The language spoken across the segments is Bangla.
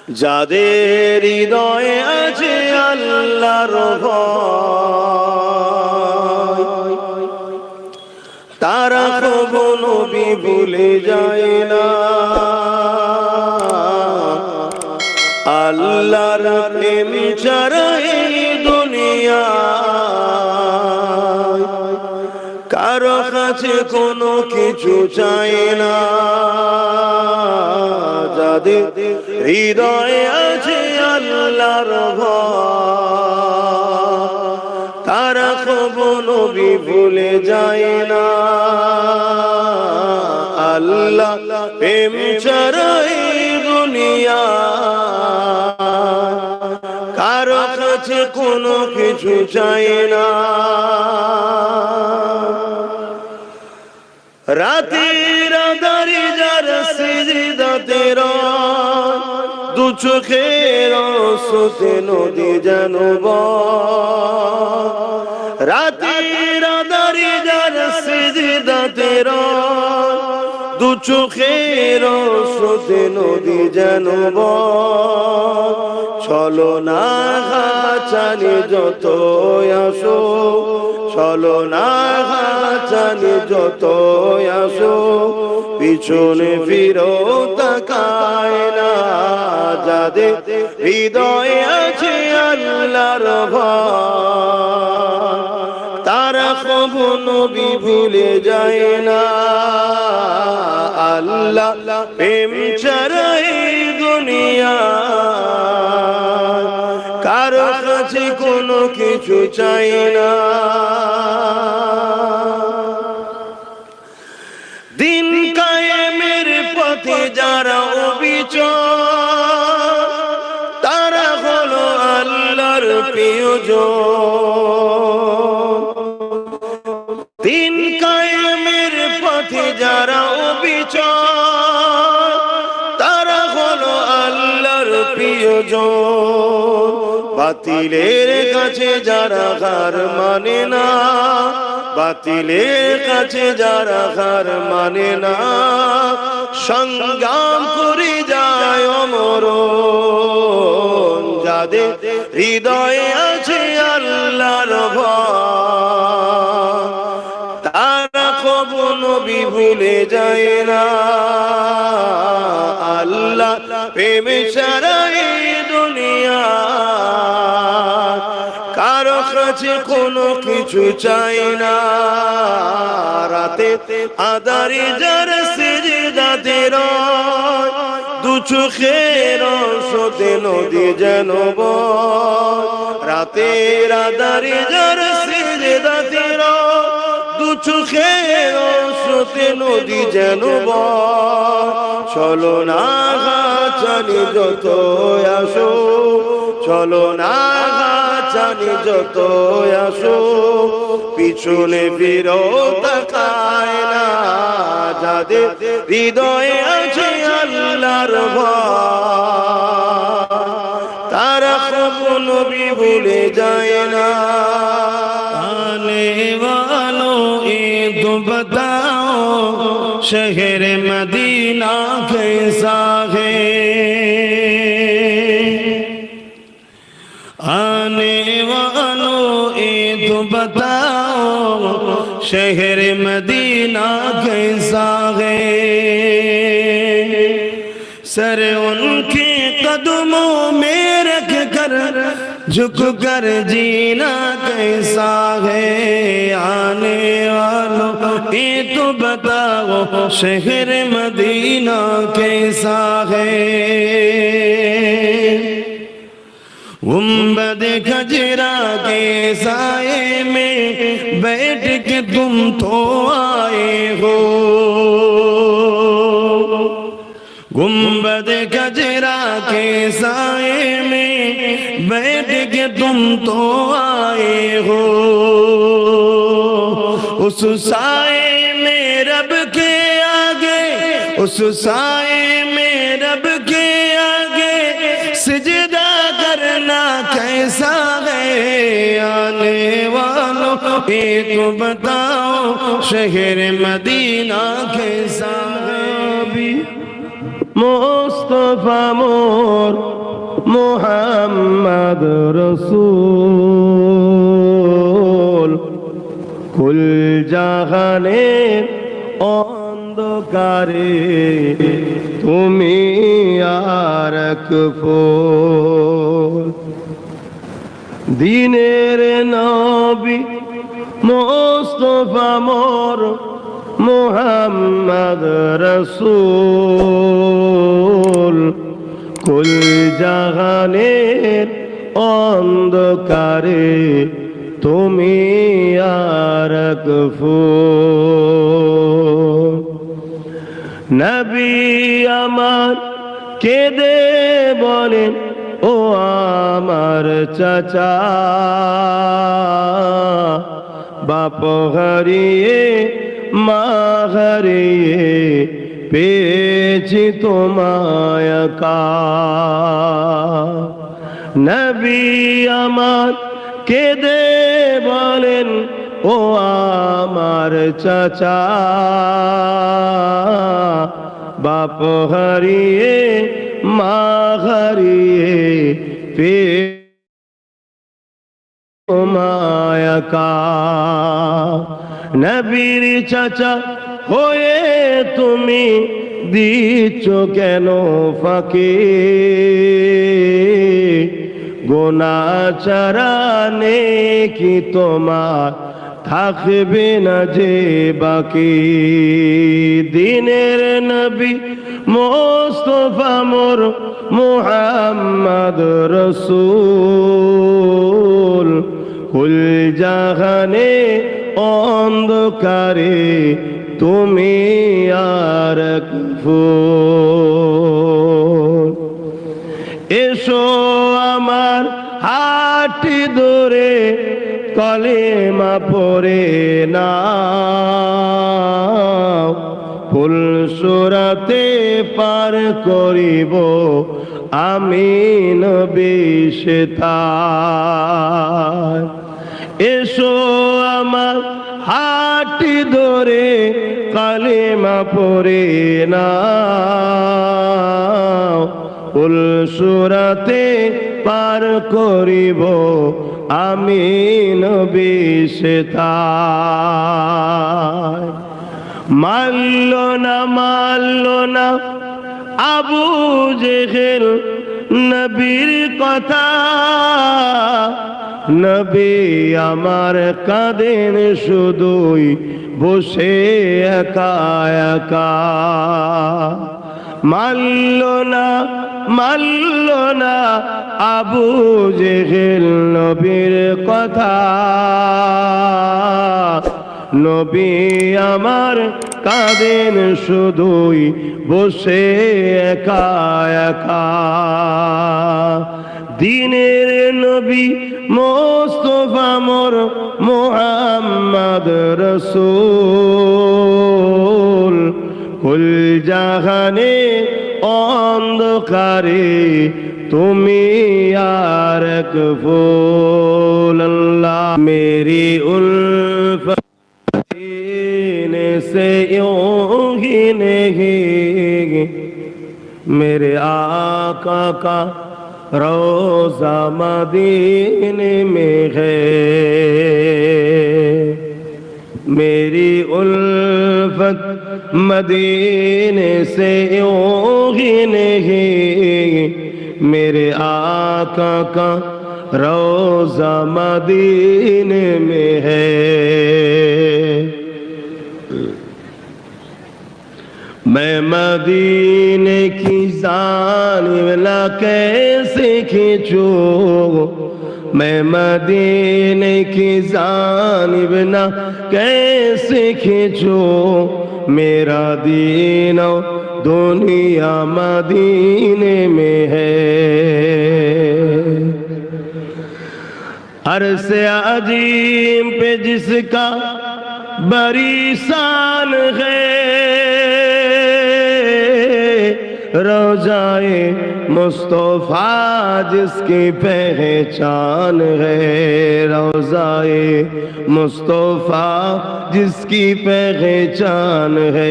যাদের হৃদয়ে আছে আল্লাহর ভয়, তারা কবু নবী ভুলে যায় না। আল্লাহর প্রেম ছাড়া এই দুনিয়ায় কারো কাছে কোনো কিছু চাই না। যাদের হৃদয়ে আছে আল্লাহর ভয়, তারা কবু নবী ভুলে যায় না। আল্লাহ প্রেম ছাড়া এই দুনিয়ায় কারো কাছে কোনো কিছু চাই না। রাতের আঁধারে যার সিজদাতে রয়, দু চোখের আঁসুতে নদী যেন বয়। রাতের আঁধারে যার সিজদাতে রয়, দু চোখের আঁসুতে নদী যেন বয়। চলো না চালি যত আসো, চলো না চালি যত আসো, পিছনে ফিরো তাকায় না। যাদের হৃদয়ে আছে আল্লাহর ভয়, তারা কবু নবী ভুলে যায় না। আল্লাহ প্রেম ছাড়া এই দুনিয়ায় কারো কাছে কোনো কিছু চাই না। দিন কায়েমের পথে যারা অবিচল, তারা হলো আল্লাহর প্রিয়জন। দিন কায়েমের পথে যারা অবিচল, তারা হলো আল্লাহর প্রিয়জন। বাতিলের কাছে যারা হার মানে না, বাতিলের কাছে যারা হার মানে না, সংগ্রাম করে যায় অমরণ। যাদের হৃদয়ে আছে আল্লাহর ভয়, তারা কবু নবী ভুলে যায় না। আল্লাহ প্রেম ছাড়া এই দুনিয়া কারো কাছে কোনো কিছু চাই না। রাতে আঁধারে যার সিজদাতে রয়, দু চোখের আঁসুতে নদী যেন বয়। রাতের আঁধারে যার সিজদাতে রয়, দু চোখের আঁসুতে নদী যেন বয়। চলো না চালি যত আসো, চলো না চালি যত আসো, পিছনে ফিরো তাকায় না। যাদের হৃদয়ে আছে আল্লাহর ভয়, তারা কবু নবী ভুলে যায় না। आने वालों ये तो बताओ शहर मदीना कैसा है। आने वालों ये तो बताओ शहर मदीना कैसा है। सर उनके कदमों में रख कर झुक कर जीना कैसा है। आने वालों ये तो बताओ शहर मदीना कैसा है। गुंबद खजरा के साए में बैठ के तुम तो आए हो। गुंबद खजरा के साए में बैठ के तुम तो आए हो। उस साए में रब के आगे, उस साए में रब के आगे सिजदा करना कैसा है। आने वालों एक बताओ शहर मदीना कैसा है। মুস্তফা মোর মুহাম্মদ রসূল কুল জাহানের অন্ধকারে তুমি আর এক ফুল দিনের নবী মুস্তফা মোর মুহাম্মদ রসূল কুল জাহানের অন্ধকারে তুমি আর এক ফুল নবী আমার কেঁদে বলেন ও আমার চাচা বাপ হারিয়ে মা হারিয়ে পেয়েছি তোমায় একা নবী আমার কেঁদে বলেন ও আমার চাচা বাপ হারিয়ে মা হারিয়ে তোমায় একা নবীর চাচা হয়ে তুমি দিচ্ছ কেন ফাঁকি গোনাচারা নেকি তোমার থাকবে না যে বাকি দিনের নবী মুস্তফা মোর মুহাম্মদ রসূল কুল জাহানে অন্ধকারে তুমি আর এক ফুল এসো আমার হাটি ধরে কলেমা পড়ে না ফুল সুরাতে পার করিব আমি নবী সেতার এসো আমার হাটি ধরে কলেমা পড়ে না ফুল সুরাতে পার করিব আমি নবী সেতার মানল না আবু জেহেল নবীর কথা নবী আমার কাঁদেন শুধুই বসে একা একা মানল না আবু জেহেল নবীর কথা নবী আমার কাঁদেন শুধুই বসে একা একা দিনের নবী মুস্তফা মোর মুহাম্মদ রসূল কুল জাহানে অন্ধকারে তুমি আর এক ফুল আল্লাহ মেরি উলফত से यूं ही नहीं मेरे आका का रोज़ा मदीने में है मेरी उल्फत मदीने से यूं ही नहीं मेरे आका का रोज़ा मदीने में है मैं मदीने की जानिब ना कैसे खींचूं मैं मदीने की जानिब ना कैसे खींचूं मेरा दीन दुनिया मदीने में है अरसे अजीम पे जिसका बड़ी शान है रोजाए मुस्तफा जिसकी पहचान है रोजाए मुस्तफा जिसकी पहचान है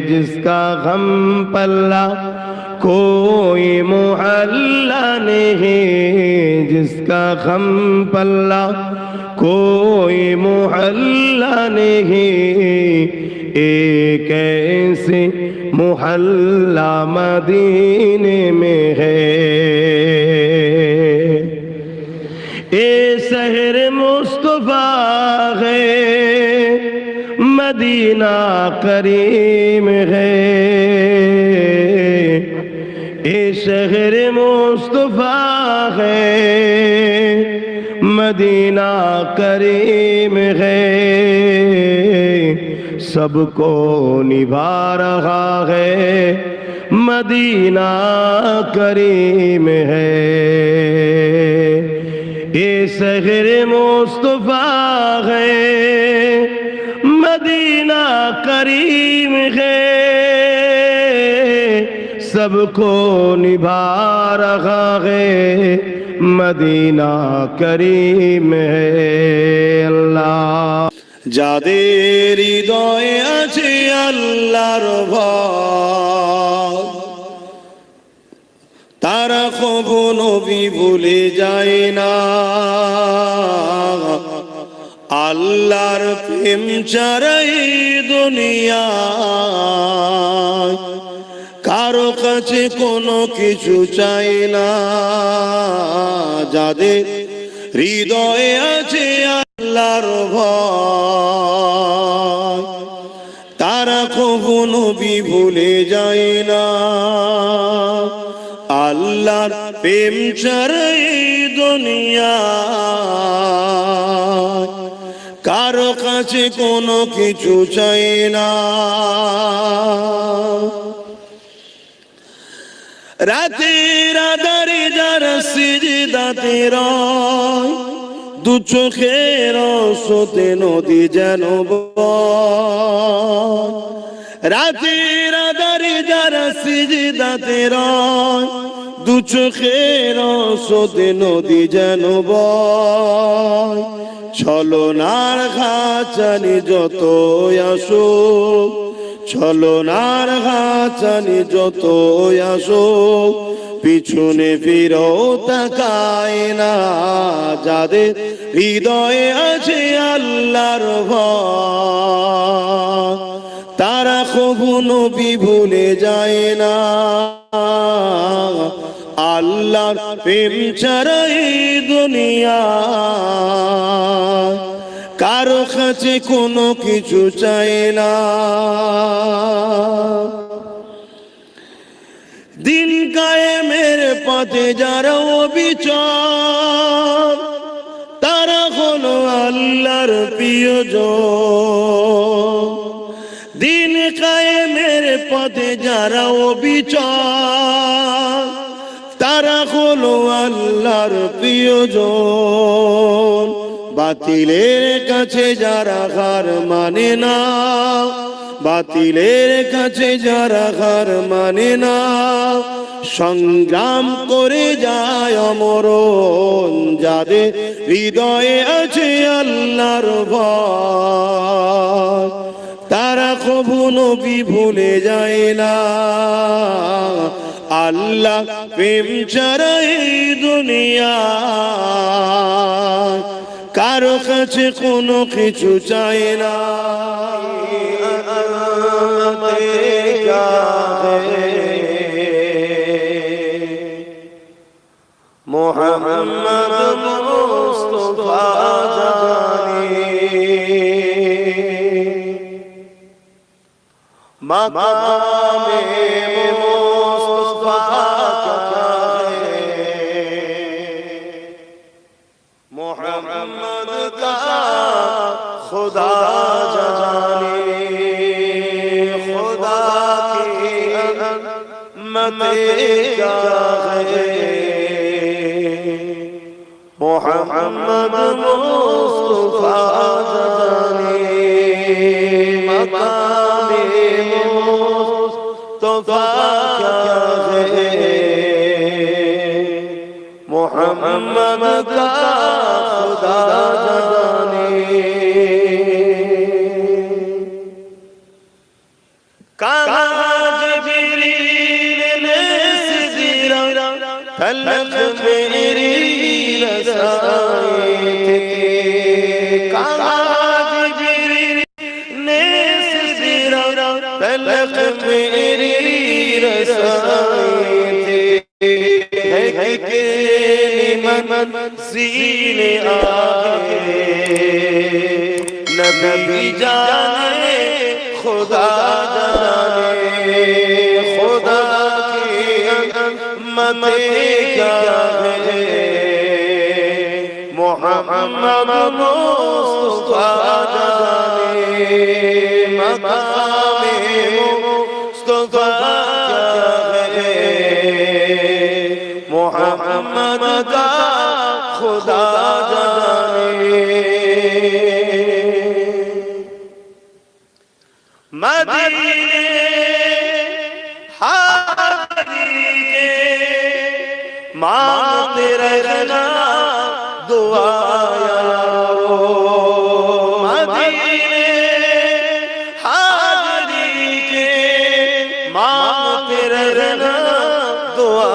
जिसका गम पल्ला कोई मोहल्ला नहीं जिसका गम पल्ला, कोई मोहल्ला नहीं एक ऐसे मोहल्ला मदीने में है। ए शहर मुस्तफा है, मदीना करीम है। ए शहर मुस्तफा है, मदीना करीम है। सबको निभा रहा है, मदीना करीम है। ये शहर मुस्तफा है, मदीना करीम है। सबको निभा रहा है, मदीना करीम है। अल्लाह যাদের হৃদয়ে আছে আল্লাহর ভয়, তারা কখনো নবী ভুলে যায় না। আল্লাহর প্রেম ছাড়াই দুনিয়ায় কারো কাছে কোনো কিছু চাই না। যাদের হৃদয়ে আছে আল্লাহর ভয়, তারা কখনো নবী ভুলে যায় না। আল্লাহর প্রেম ছাড়াই দুনিয়ায় কারো কাছে কোনো কিছু চাই না। রাতের আধারে যারা সিজদাতে রয়, দু চোখের স্রোতে নদী যেন বয়। রাতের আধারে যারা সিজদাতে রয়, দু চোখের স্রোতে নদী যেন বয়। ছলনার ঘাচানি যত আসো, ছলনার ঘাচানি যত আসো, পিছনে ফিরো তাকায় না। যাদের হৃদয়ে আছে আল্লাহর ভয়, তারা কখনো নবী ভুলে যায় না। আল্লাহর প্রেম ছাড়াই দুনিয়ায় কারো কাছে কোনো কিছু চাই না। দিন কায়েমের পথে যারা অবিচল, তারা হলো আল্লাহর প্রিয়জন। দিন কায়েমের পথে যারা অবিচল, তারা হলো আল্লাহর প্রিয়জন। বাতিলের কাছে যারা হার মানে না, বাতিলের কাছে যারা হার মানে না, সংগ্রাম করে যায় অমরণ। যাদের হৃদয়ে আছে আল্লাহর ভয়, তারা কখনো নবী ভুলে যায় না। আল্লাহ প্রেম ছাড়াই দুনিয়া কারো কাছে কোনো কিছু চাই না। মোহাম্মদ মুস্তাফা জানি মাকামে মুস্তাফা কা মোহাম্মদ কা खुदा जाने, खुदा की अज़मत क्या है। मोहम्मद मुस्तफा जाने मकामे मुस्तफा क्या है। मोहम्मद का खुदा जाने। कहा जिब्रील ने तलक मेरी रसाई थे काज मेरी ने सिरा तलक मेरी रसाई थे के मन सीने आगे नबी जाने खुदा जाने खुदा मते क्या है मोहम्मद मुस्तफा जाने मकामे मुस्तफा क्या है मोहम्मद का खुदा जाने मदीने मांगते रहना दुआ यारो मदीने हाजरी के मांगते रहना दुआ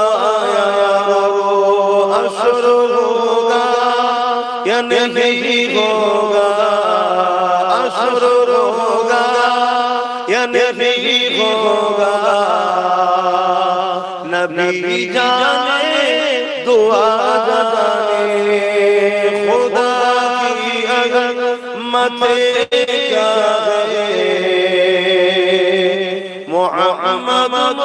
यारो अशर होगा या नहीं होगा अशर होगा या नहीं होगा नबी जाने दुआ जाने खुदा की अगर मते क्या है मोहम्मद